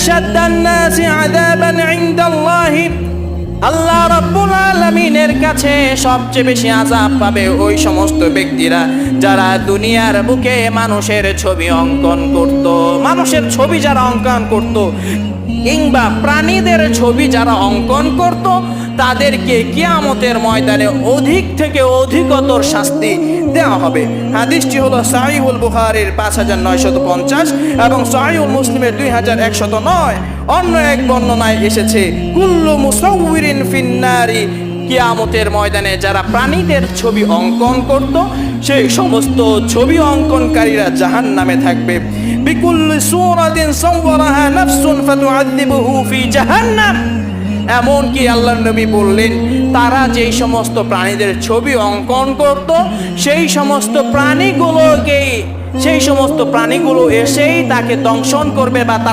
আশাদ্দান নাসি আযাবান ইনদাল্লাহি, আল্লাহ রাব্বুল আলামিনের কাছে সবচেয়ে বেশি আযাব পাবে ওই সমস্ত ব্যক্তিরা যারা দুনিয়ার বুকে মানুষের ছবি অঙ্কন করত, মানুষের ছবি যারা অঙ্কন করত কিংবা প্রাণীদের ছবি যারা অঙ্কন করত, তাদেরকে কিয়ামতের ময়দানে অধিক থেকে অধিকতর শাস্তি দেওয়া হবে। হাদিসটি হলো সহিহুল বুখারীর 5950 এবং সহিহুল মুসলিমের 2109। অন্য এক বর্ণনায় এসেছে কুল্লু মুসাউউরিন ফিন্নারি, কিয়ামতের ময়দানে যারা প্রাণীদের ছবি অঙ্কন করত সেই সমস্ত ছবি অঙ্কনকারীরা জাহান্নামে থাকবে। বিকুল্লি সূরাতিন সাওয়ারাহা নাফসুন ফাতুআযিবুহু ফি জাহান্নাম। এমনকি আল্লাহর নবী বললেন, তারা যেই সমস্ত প্রাণীদের ছবি অঙ্কন করত সেই সমস্ত প্রাণীগুলো এসেই তাকে দংশন করবে বা তার